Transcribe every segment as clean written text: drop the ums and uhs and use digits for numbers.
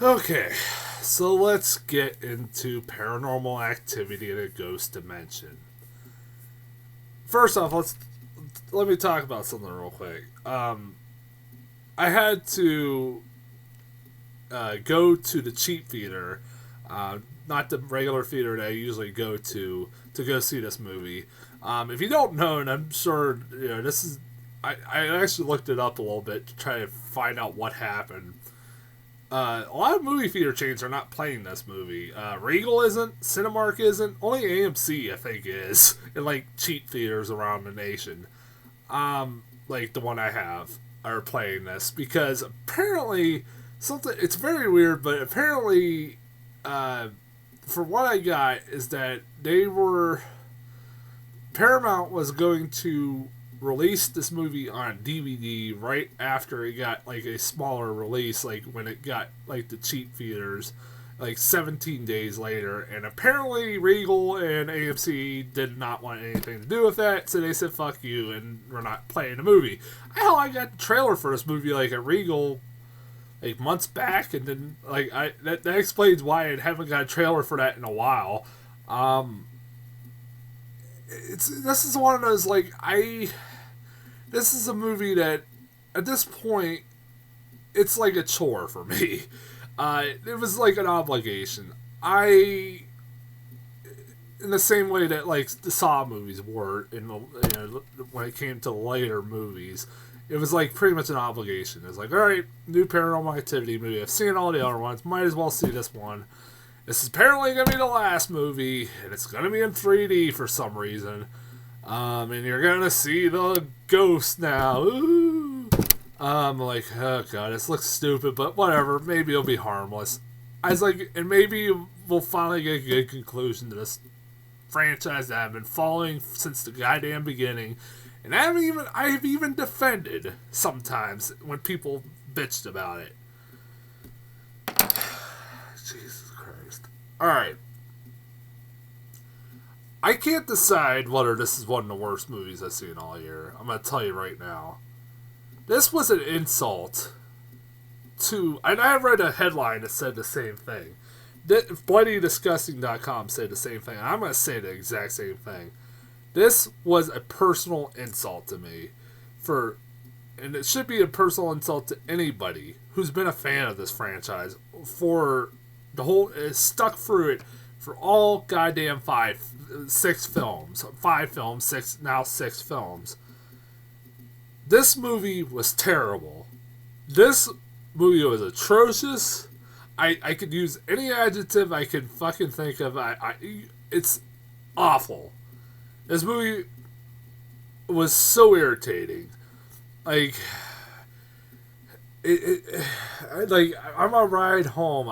Okay, so let's get into Paranormal Activity in a Ghost Dimension. First off, let me talk about something real quick. I had to go to the cheap theater, not the regular theater that I usually go go see this movie. If you don't know, and I'm sure this is, I actually looked it up a little bit to try to find out what happened. A lot of movie theater chains are not playing this movie. Regal isn't, Cinemark isn't, only AMC I think is, in like cheap theaters around the nation. Like the one I have are playing this because apparently something. It's very weird, but apparently, for what I got is that they were Paramount was going to release this movie on DVD right after it got like a smaller release, like when it got like the cheap theaters, like 17 days later. And apparently, Regal and AMC did not want anything to do with that, so they said "fuck you" and we're not playing the movie. Hell, I got the trailer for this movie like at Regal like months back, and then like that explains why I haven't got a trailer for that in a while. Um, this is one of those like I this is a movie that at this point it's like a chore for me. It was like an obligation. I in the same way that like the Saw movies were in the when it came to later movies. It was like pretty much an obligation. It's like, all right, new Paranormal Activity movie. I've seen all the other ones. Might as well see this one. This is apparently going to be the last movie, and it's going to be in 3D for some reason. And you're going to see the ghost now. Ooh. Like, oh god, this looks stupid, but whatever. Maybe it'll be harmless. I was like, and maybe we'll finally get a good conclusion to this franchise that I've been following since the goddamn beginning. And I've even defended sometimes when people bitched about it. Jesus Christ. Alright. I can't decide whether this is one of the worst movies I've seen all year. I'm going to tell you right now. This was an insult to... And I read a headline that said the same thing. BloodyDisgusting.com said the same thing. And I'm going to say the exact same thing. This was a personal insult to me and it should be a personal insult to anybody who's been a fan of this franchise for the whole, stuck through it for all goddamn 5 films, now 6 films. This movie was terrible. This movie was atrocious. I could use any adjective I could fucking think of. It's awful. This movie was so irritating. Like, like on my ride home,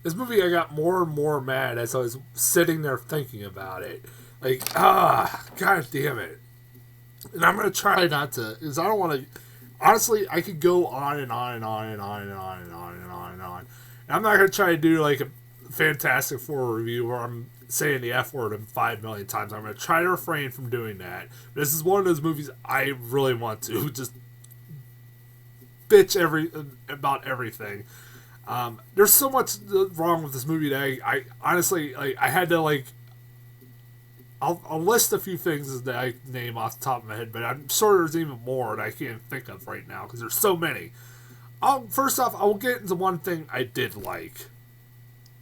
this movie I got more and more mad as I was sitting there thinking about it. Like, god damn it. And I'm gonna try not to, because I don't want to. Honestly, I could go on and on and on and on and on and on and on and on. And I'm not gonna try to do like a Fantastic Four review where I'm saying the F word 5 million times. I'm going to try to refrain from doing that. This is one of those movies I really want to just bitch about everything. There's so much wrong with this movie that I honestly, like, I had to, like, I'll list a few things that I name off the top of my head, but I'm sure there's even more that I can't think of right now because there's so many. First off, I will get into one thing I did like.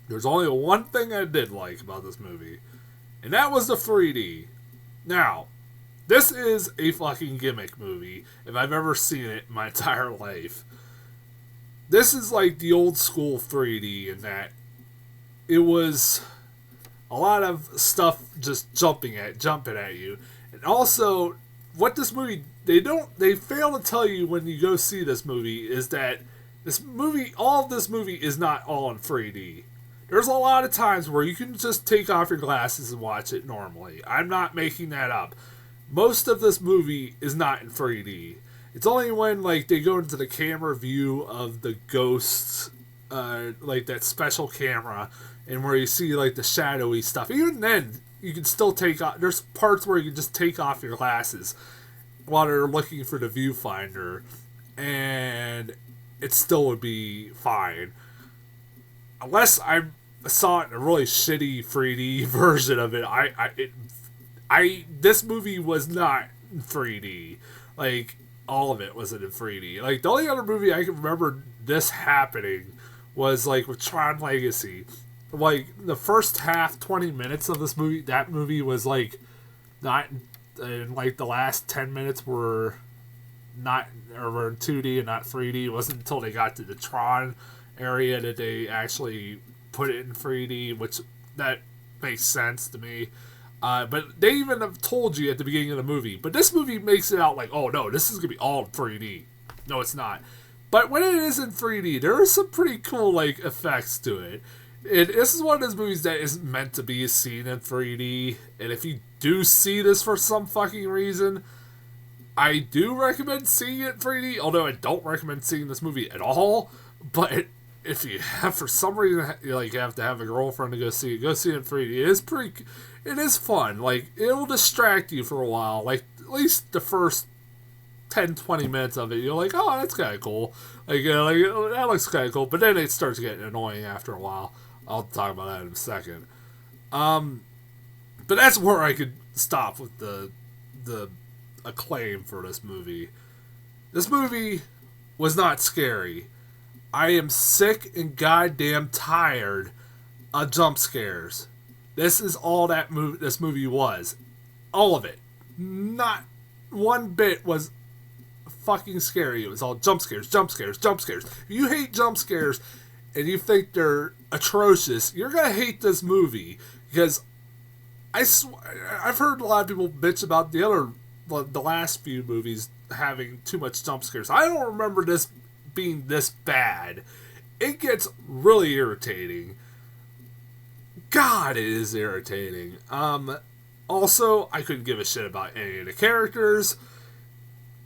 There's only one thing I did like about this movie, and that was the 3D. Now, this is a fucking gimmick movie, if I've ever seen it in my entire life. This is like the old school 3D in that it was a lot of stuff just jumping at you. And also, what this movie, they fail to tell you when you go see this movie is that all of this movie is not all in 3D. There's a lot of times where you can just take off your glasses and watch it normally. I'm not making that up. Most of this movie is not in 3D. It's only when like they go into the camera view of the ghosts, like that special camera, and where you see like the shadowy stuff. Even then, you can still take off. There's parts where you can just take off your glasses while they're looking for the viewfinder, and it still would be fine. unless I saw it in a really shitty 3D version of it, this movie was not in 3D. Like, all of it wasn't in 3D. Like, the only other movie I can remember this happening was, like, with Tron Legacy. Like, the first half, 20 minutes of this movie, that movie was, like, not, and, like, the last 10 minutes were not, or were in 2D and not 3D. It wasn't until they got to the Tron area that they actually put it in 3D, which, that makes sense to me. But they even have told you at the beginning of the movie. But this movie makes it out like, oh no, this is going to be all in 3D. No, it's not. But when it is in 3D, there are some pretty cool, like, effects to it. And this is one of those movies that isn't meant to be seen in 3D. And if you do see this for some fucking reason, I do recommend seeing it in 3D. Although I don't recommend seeing this movie at all. But if you have, for some reason, you have to have a girlfriend to go see it in 3D. It is fun. Like, it'll distract you for a while. Like, at least the first 10-20 minutes of it, you're like, oh, that's kind of cool. Like, that looks kind of cool. But then it starts getting annoying after a while. I'll talk about that in a second. But that's where I could stop with the acclaim for this movie. This movie was not scary. I am sick and goddamn tired of jump scares. This is all this movie was. All of it. Not one bit was fucking scary. It was all jump scares, jump scares, jump scares. If you hate jump scares and you think they're atrocious, you're going to hate this movie. Because I've heard a lot of people bitch about the last few movies having too much jump scares. I don't remember this being this bad. It gets really irritating. God, it is irritating. Also, I couldn't give a shit about any of the characters.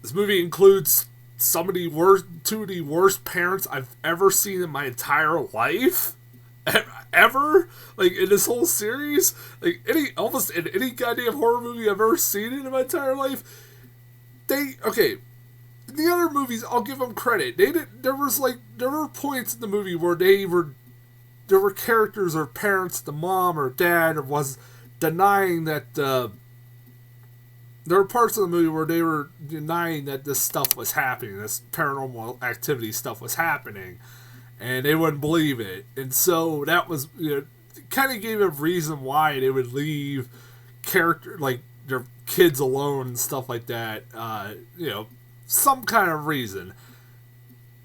This movie includes two of the worst parents I've ever seen in my entire life. Ever? Like, in this whole series? Like, almost in any goddamn horror movie I've ever seen in my entire life. Okay, in the other movies, I'll give them credit. There were points in the movie where there were characters or parents, the mom or dad, was denying that, there were parts of the movie where they were denying that this stuff was happening, this paranormal activity stuff was happening, and they wouldn't believe it. And so that was, kind of gave a reason why they would leave their kids alone and stuff like that, some kind of reason.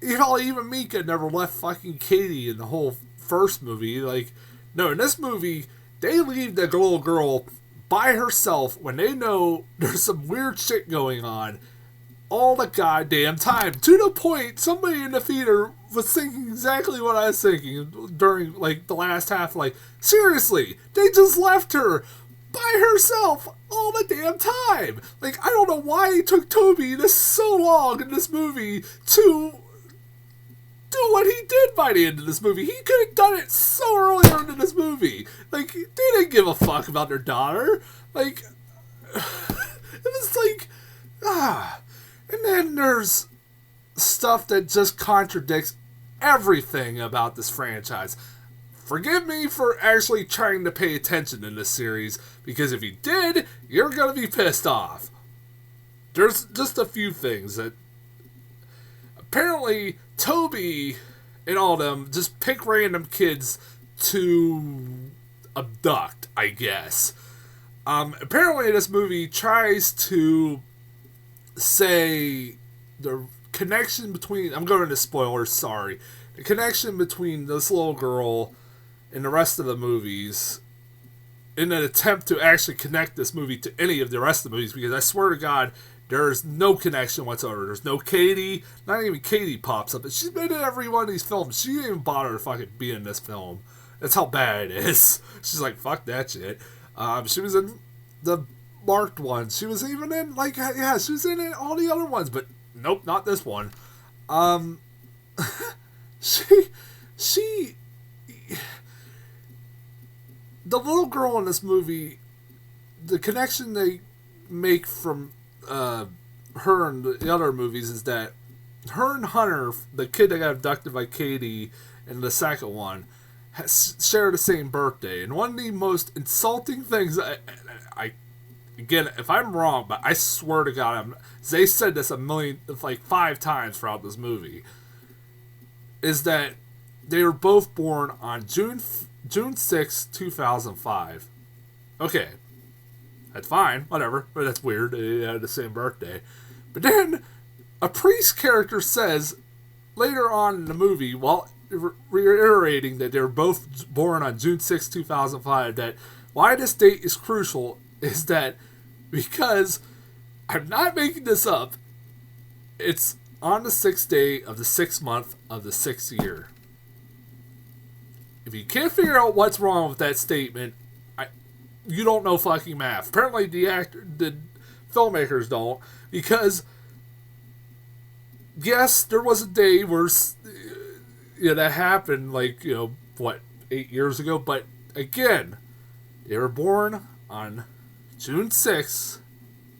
Even Mika never left fucking Katie in the whole first movie. Like, no, in this movie, they leave the little girl by herself when they know there's some weird shit going on all the goddamn time. To the point, somebody in the theater was thinking exactly what I was thinking during, like, the last half. Like, seriously, they just left her by herself all the damn time. Like, I don't know why it took Toby this so long in this movie to do what he did by the end of this movie. He could have done it so earlier into this movie. Like, they didn't give a fuck about their daughter. Like, it was like, And then there's stuff that just contradicts everything about this franchise. Forgive me for actually trying to pay attention in this series, because if you did, you're gonna be pissed off. There's just a few things that apparently Toby and all of them just pick random kids to abduct, I guess. Apparently this movie tries to say the connection between, I'm going into spoilers, sorry, the connection between this little girl and the rest of the movies in an attempt to actually connect this movie to any of the rest of the movies, because I swear to God, there's no connection whatsoever. There's no Katie. Not even Katie pops up. And she's been in every one of these films. She didn't even bother to fucking be in this film. That's how bad it is. She's like, fuck that shit. She was in the marked ones. She was even in, she was in all the other ones. But nope, not this one. She... The little girl in this movie, the connection they make from her and the other movies is that her and Hunter, the kid that got abducted by Katie in the second one, share the same birthday. And one of the most insulting things, again, if I'm wrong, but I swear to God, they said this like 5 times throughout this movie, is that they were both born on June 6, 2005. Okay, that's fine, whatever, but that's weird. They had the same birthday. But then a priest character says later on in the movie, while reiterating that they were both born on June 6, 2005, that why this date is crucial is that because, I'm not making this up, it's on the 6th day of the 6th month of the 6th year. If you can't figure out what's wrong with that statement, you don't know fucking math. Apparently the filmmakers don't, because yes, there was a day where that happened, like, 8 years ago, but again, they were born on June 6,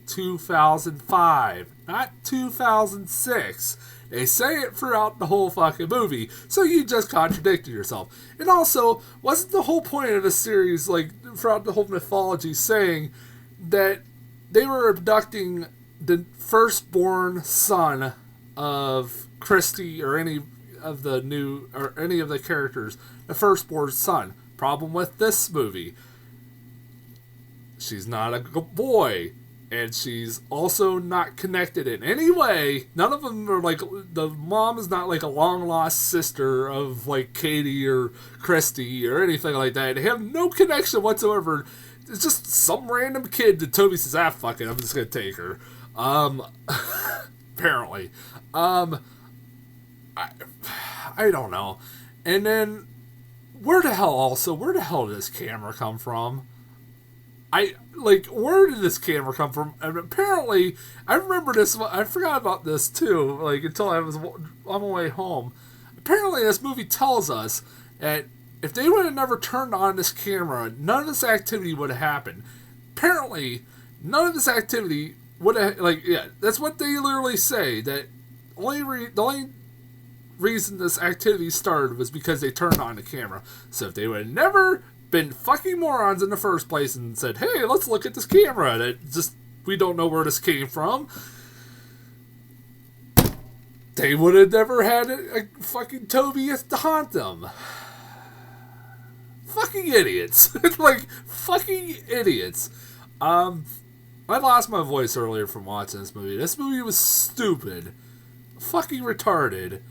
2005, not 2006. They say it throughout the whole fucking movie, so you just contradicted yourself. And also, wasn't the whole point of the series, like, throughout the whole mythology, saying that they were abducting the firstborn son of Christy or any of the characters, the firstborn son? Problem with this movie, she's not a boy. And she's also not connected in any way. None of them are like, the mom is not like a long lost sister of like Katie or Christy or anything like that. They have no connection whatsoever. It's just some random kid that Toby says, fuck it, I'm just gonna take her. Apparently. I don't know. And then, where the hell did this camera come from? Where did this camera come from? And apparently, I remember this, I forgot about this too, like, until I was on my way home. Apparently, this movie tells us that if they would have never turned on this camera, none of this activity would have happened. Apparently, none of this activity would have, that's what they literally say, that the only reason this activity started was because they turned on the camera. So if they would have never been fucking morons in the first place and said, hey, let's look at this camera that just, we don't know where this came from, they would have never had a fucking Toby to haunt them. Fucking idiots. Fucking idiots. I lost my voice earlier from watching this movie. This movie was stupid. Fucking retarded.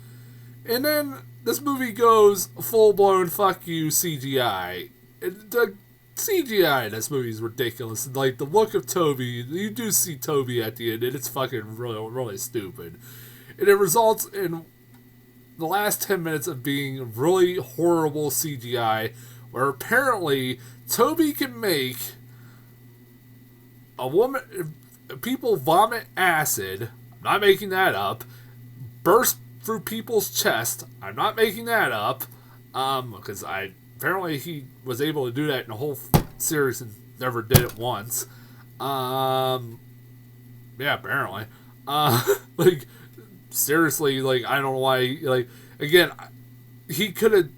And then this movie goes full-blown fuck you CGI. The CGI in this movie is ridiculous. Like, the look of Toby, you do see Toby at the end, and it's fucking really, really stupid. And it results in the last 10 minutes of being really horrible CGI, where apparently Toby can make people vomit acid, I'm not making that up, burst through people's chest, I'm not making that up, because apparently he was able to do that in the whole series and never did it once. Yeah, apparently. Seriously, I don't know why, again, he could have,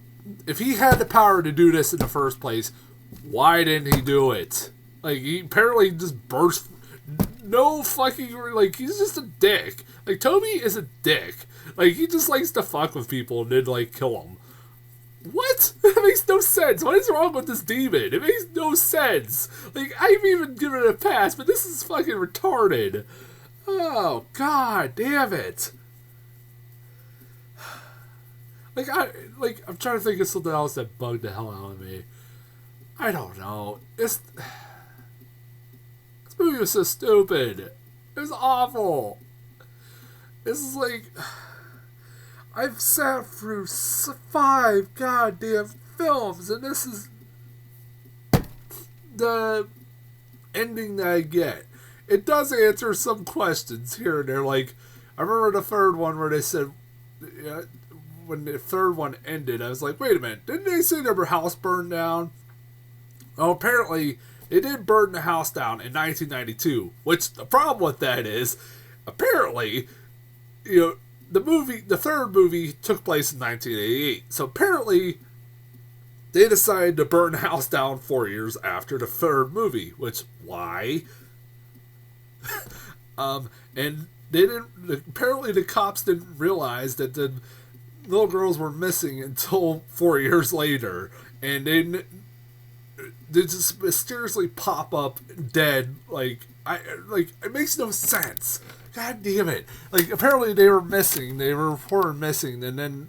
if he had the power to do this in the first place, why didn't he do it? He apparently just burst, no fucking, he's just a dick. Toby is a dick. He just likes to fuck with people and then, kill them. What? That makes no sense. What is wrong with this demon? It makes no sense. I've even given it a pass, but this is fucking retarded. Oh, god damn it. I'm trying to think of something else that bugged the hell out of me. I don't know. This movie was so stupid. It was awful. This is I've sat through 5 goddamn films, and this is the ending that I get. It does answer some questions here and there. I remember the third one where they said, when the third one ended, I was like, wait a minute, didn't they say their house burned down? Well, apparently, they did burn the house down in 1992, which the problem with that is, apparently, the third movie took place in 1988. So apparently, they decided to burn the house down 4 years after the third movie. Which, why? And they didn't. Apparently, the cops didn't realize that the little girls were missing until 4 years later, and they just mysteriously pop up dead. It makes no sense. God damn it! Like, apparently they were missing. They were reported missing, and then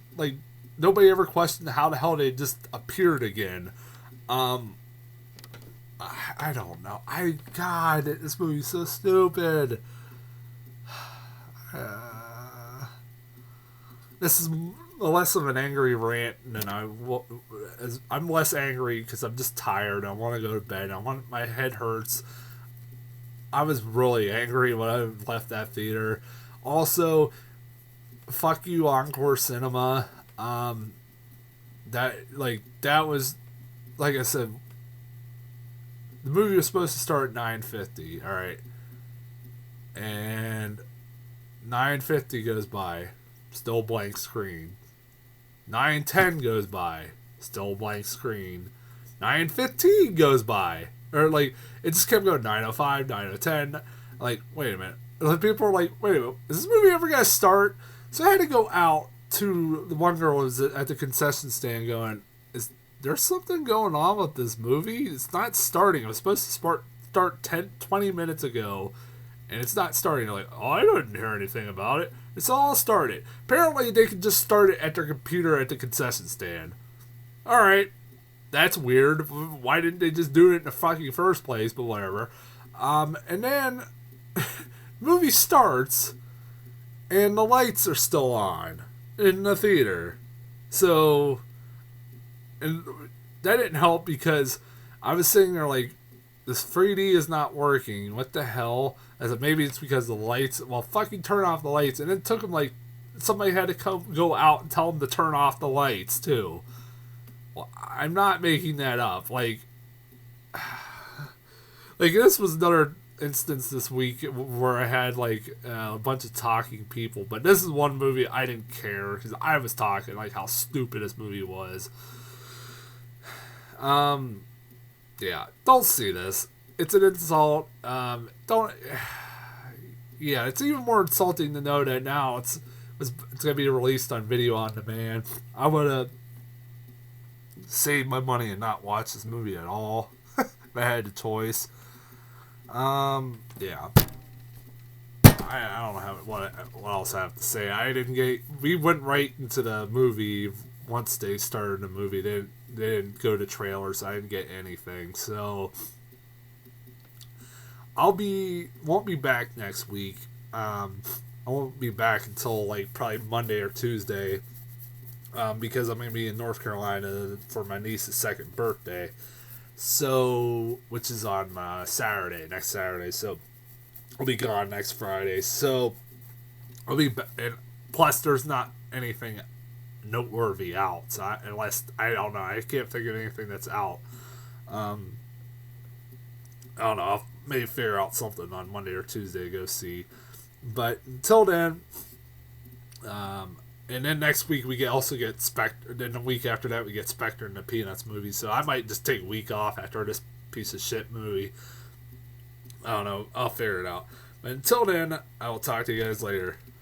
nobody ever questioned how the hell they just appeared again. I don't know. God, this movie's so stupid. This is less of an angry rant than I'm less angry because I'm just tired. I want to go to bed. My head hurts. I was really angry when I left that theater. Also, fuck you, Encore Cinema. That was, like I said, the movie was supposed to start at 9:50. All right, and 9:50 goes by, still blank screen. 9:10 goes by, still blank screen. 9:15 goes by, or it just kept going. 9:05, 9:10. Wait a minute. People are like, wait a minute, is this movie ever gonna start? So I had to go out to the one girl who was at the concession stand going, is there something going on with this movie? It's not starting. It was supposed to start 20 minutes ago, and it's not starting. They're like, oh, I didn't hear anything about it. It's all started. Apparently, they could just start it at their computer at the concession stand. Alright, that's weird. Why didn't they just do it in the fucking first place? But whatever. And then, movie starts, and the lights are still on in the theater. So, and that didn't help because I was sitting there this 3D is not working. What the hell? I said, maybe it's because the lights. Well, fucking turn off the lights. And it took them somebody had to go out and tell them to turn off the lights too. Well, I'm not making that up. This was another instance this week where I had a bunch of talking people. But this is one movie I didn't care because I was talking how stupid this movie was. Yeah, don't see this. It's an insult. Don't. Yeah, it's even more insulting to know that now it's gonna be released on video on demand. I would have saved my money and not watch this movie at all if I had the choice. Yeah. I don't know what else I have to say. We went right into the movie once they started the movie. They didn't go to trailers. I didn't get anything. So won't be back next week. I won't be back until probably Monday or Tuesday. Because I'm gonna be in North Carolina for my niece's second birthday. So, which is on next Saturday. So I'll be gone next Friday. So I'll be and plus there's not anything noteworthy out. So I don't know, I can't think of anything that's out. I don't know. I'll maybe figure out something on Monday or Tuesday to go see. But until then, and then next week we also get Spectre. Then the week after that we get Spectre and the Peanuts movie. So I might just take a week off after this piece of shit movie. I don't know. I'll figure it out. But until then, I will talk to you guys later.